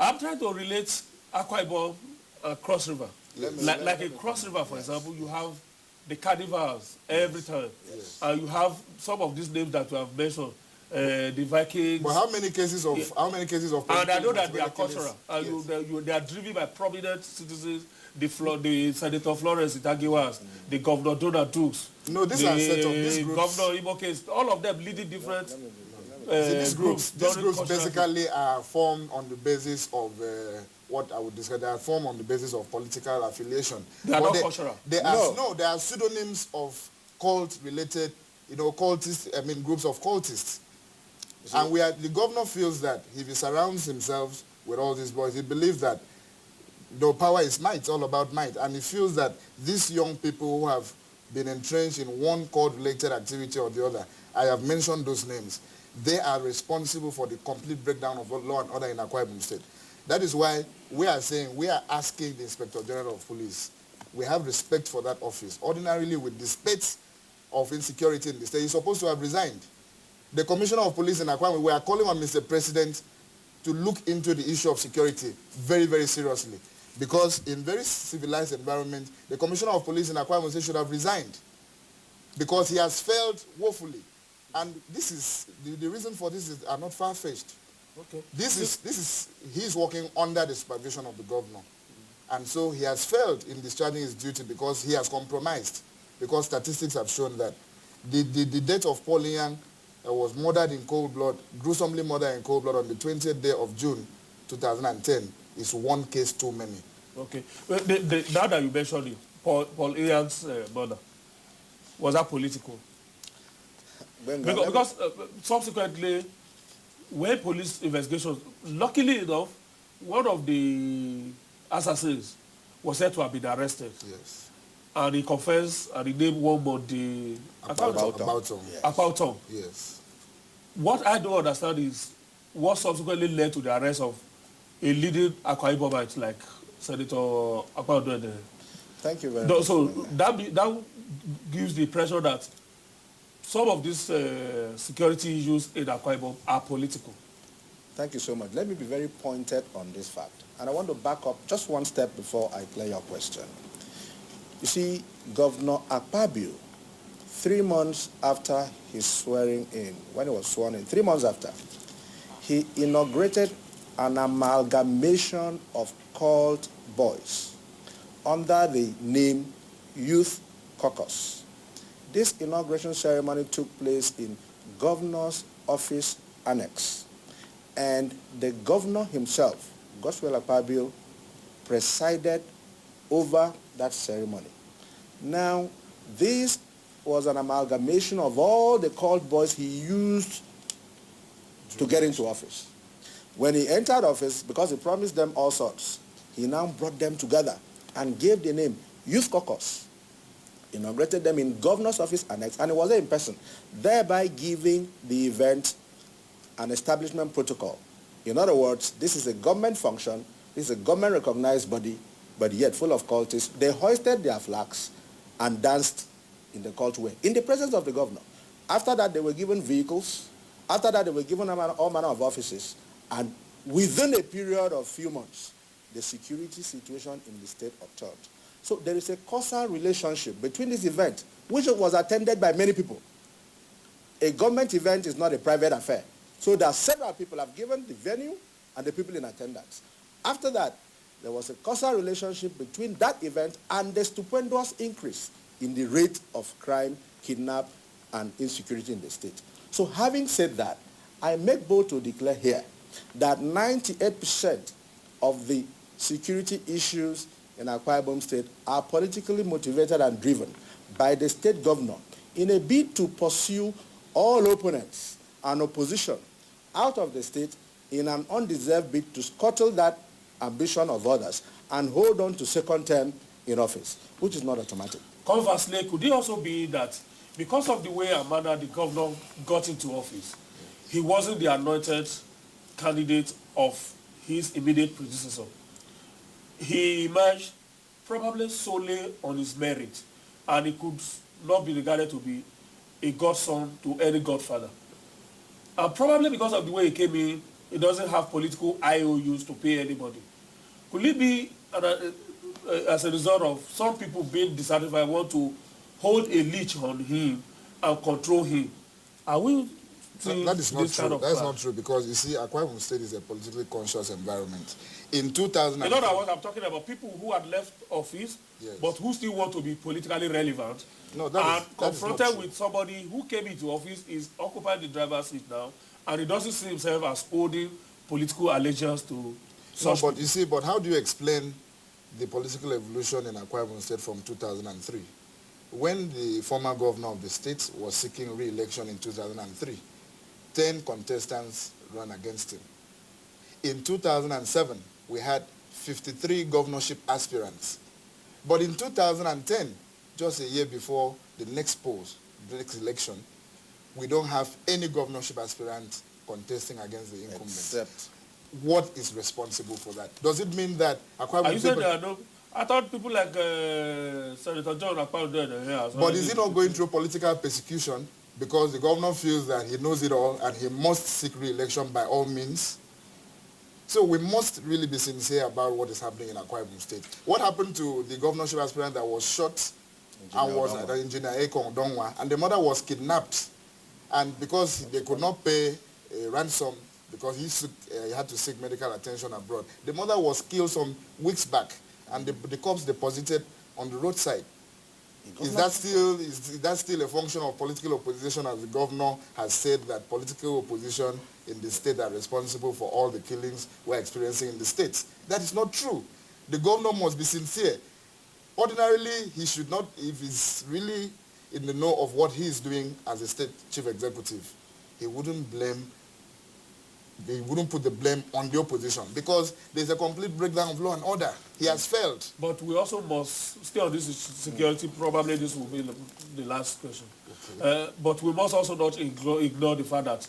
I'm trying to relate Akwa Ibom Cross River. Like a Cross River, for example, you have the carnivals every time. Yes. You have some of these names that you have mentioned, the Vikings. But how many cases of and I know that they are cultural. They are driven by prominent citizens. The Senator Florence Itagiwas, the Governor Donald Dukes. No, these are set of these groups. Governor Imo case, all of them leading different these groups cultural basically are formed on the basis of what I would describe. They are formed on the basis of political affiliation. They are not cultural. They are pseudonyms of cult-related, cultists. Groups of cultists. And the governor feels that if he surrounds himself with all these boys, he believes that power is might, it's all about might. And he feels that these young people who have been entrenched in one cult-related activity or the other, I have mentioned those names, they are responsible for the complete breakdown of law and order in Akwa Ibom State. That is why we are asking the Inspector General of Police. We have respect for that office. Ordinarily, with the spate of insecurity in the state, he's supposed to have resigned. The Commissioner of Police in Akwa Ibom, we are calling on Mr. President to look into the issue of security very, very seriously. Because in very civilized environment, the Commissioner of Police in Akwa Ibom should have resigned. Because he has failed woefully. And this is, the reason for this are not far-fetched. Okay. He's working under the supervision of the governor. And so he has failed in discharging his duty because he has compromised. Because statistics have shown that the death of Paul Young was murdered in cold blood, gruesomely murdered in cold blood on the 20th day of June 2010 is one case too many. Okay. Well, now that you mentioned it, Paul Young's murder, was that political? Because subsequently, when police investigations, luckily enough, one of the assassins was said to have been arrested. Yes. And he confessed and he named one of the Akpan-Iquot. Yes. What I don't understand is what subsequently led to the arrest of a leading Akwa Ibomite like Senator Akpan-Iquot. Thank you very much. So that gives the impression that some of these security issues in Akwa Ibom are political. Thank you so much. Let me be very pointed on this fact. And I want to back up just one step before I clear your question. You see, Governor Akpabio, 3 months after his swearing in, when he was sworn in, 3 months after, he inaugurated an amalgamation of cult boys under the name Youth Caucus. This inauguration ceremony took place in Governor's Office Annex, and the governor himself, Godswill Akpabio, presided over that ceremony. Now, this was an amalgamation of all the cult boys he used to get into office. When he entered office, because he promised them all sorts, he now brought them together and gave the name Youth Caucus, inaugurated them in Governor's Office Annex, and it was there in person, thereby giving the event an establishment protocol. In other words, this is a government function, this is a government-recognized body, but yet full of cultists. They hoisted their flags and danced in the cult way, in the presence of the governor. After that, they were given vehicles. After that, they were given all manner of offices. And within a period of few months, the security situation in the state upturned. So there is a causal relationship between this event, which was attended by many people. A government event is not a private affair. So there are several people have given the venue and the people in attendance. After that, there was a causal relationship between that event and the stupendous increase in the rate of crime, kidnap, and insecurity in the state. So having said that, I make bold to declare here that 98% of the security issues in Akwa Ibom State are politically motivated and driven by the state governor in a bid to pursue all opponents and opposition out of the state in an undeserved bid to scuttle that ambition of others and hold on to second term in office, which is not automatic. Conversely, could it also be that because of the way and manner the governor got into office, he wasn't the anointed candidate of his immediate predecessor? He emerged probably solely on his merit, and he could not be regarded to be a godson to any godfather. And probably because of the way he came in he doesn't have political IOUs to pay anybody. Could it be as a result of some people being dissatisfied, want to hold a leash on him and control him? Are we that is not true. That's not true, because you see, Akwa Ibom State is a politically conscious environment. In 2000, you know that what I'm talking about, people who had left office, yes, but who still want to be politically relevant, no, confronted with somebody who came into office, is occupying the driver's seat now, and he doesn't see himself as holding political allegiance to. No, but you see, but how do you explain the political evolution in Akwa Ibom State from 2003? When the former governor of the state was seeking re-election in 2003, 10 contestants ran against him. In 2007, we had 53 governorship aspirants. But in 2010, just a year before the next polls, the next election, we don't have any governorship aspirant contesting against the incumbent. Except, what is responsible for that? Does it mean that Akwa Ibom State... There are no, I thought people like Senator John Akpan there. But is he not going through political persecution because the governor feels that he knows it all and he must seek re-election by all means? So we must really be sincere about what is happening in Akwa Ibom State. What happened to the governorship aspirant that was shot and was Engineer Ekong Dongwa, and the mother was kidnapped, and because they could not pay a ransom because he had to seek medical attention abroad, the mother was killed some weeks back, and the cops deposited on the roadside. Is that still a function of political opposition, as the governor has said that political opposition in the state are responsible for all the killings we're experiencing in the states? That is not true. The governor must be sincere. Ordinarily, he should not, if he's really in the know of what he is doing as a state chief executive, he wouldn't put the blame on the opposition, because there's a complete breakdown of law and order. He has failed. But we also must stay on this security. Probably this will be the last question. Okay. But we must also not ignore the fact that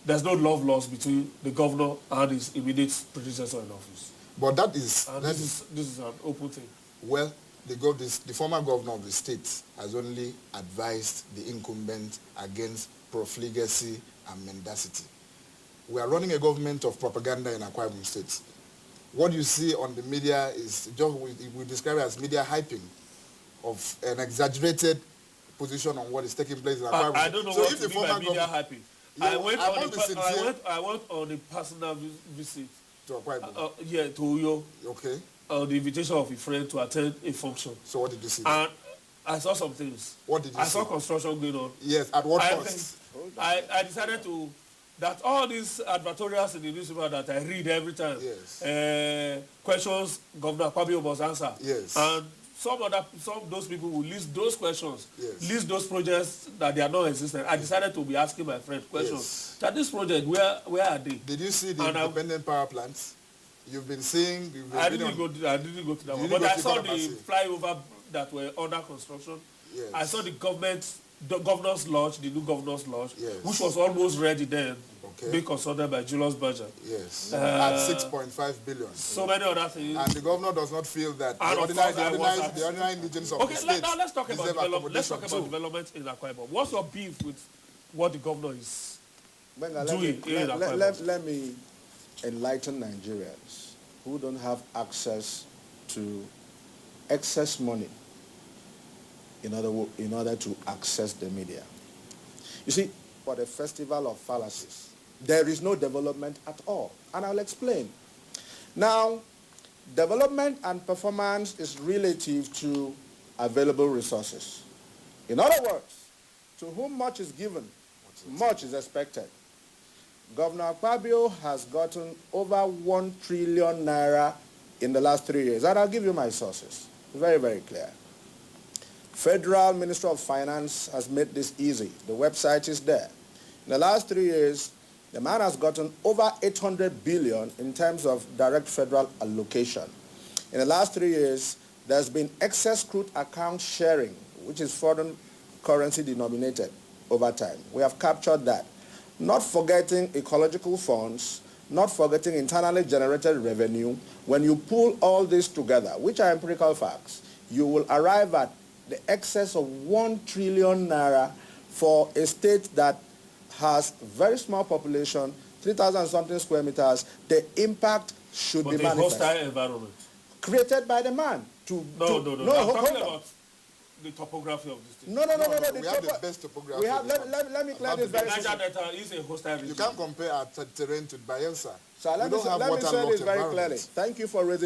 there's no love lost between the governor and his immediate predecessor in office. But this is an open thing. Well, the former governor of the state has only advised the incumbent against profligacy and mendacity. We are running a government of propaganda in Akwa Ibom State. What you see on the media is just, we describe it as media hyping of an exaggerated position on what is taking place in Akwa Ibom. I don't know so what if the former media hyping. I went on a personal visit to Akwa Ibom. To Uyo. Okay. On the invitation of a friend to attend a function. So what did you see? And I saw some things. What did you see? I saw construction going on. Yes, at what cost? I decided that all these advertorials in the newspaper that I read every time, yes, questions Governor Akwa Ibom must answer. Yes. And some of those people will list those questions, yes, list those projects that they are not existent. I decided to be asking my friend questions. Yes. That this project, where are they? Did you see the independent power plants? You've been seeing... I didn't go to that one, but I saw the flyover that were under construction. Yes. I saw the governor's lodge, the new governor's lodge, yes, which was almost ready then, okay, being consulted by Julius Berger. Yes, at 6.5 billion. So many other things. And the governor does not feel that the ordinary indigents of the state... Okay, let's talk about development. Let's talk about development in Akwa Ibom. What's your beef with what the governor is doing in Akwa Ibom? Let me enlighten Nigerians who don't have access to excess money in order to access the media. You see, for the festival of fallacies, there is no development at all. And I'll explain. Now, development and performance is relative to available resources. In other words, to whom much is given, much is expected. Governor Akwa Ibom has gotten over 1 trillion naira in the last 3 years. And I'll give you my sources. Very, very clear. Federal Ministry of Finance has made this easy. The website is there. In the last 3 years, the man has gotten over 800 billion in terms of direct federal allocation. In the last 3 years, there's been excess crude account sharing, which is foreign currency denominated over time. We have captured that. Not forgetting ecological funds, not forgetting internally generated revenue. When you pull all this together, which are empirical facts, you will arrive at the excess of 1 trillion naira for a state that has very small population, 3,000 something square meters, the impact should be manifest. But a hostile environment. Created by the man. No. I'm talking about the topography of this thing. No, we have the best topography. Let me clear this very Niger Delta is a hostile region. You can't compare our terrain to Bayelsa. So let me say this very clearly. Thank you for raising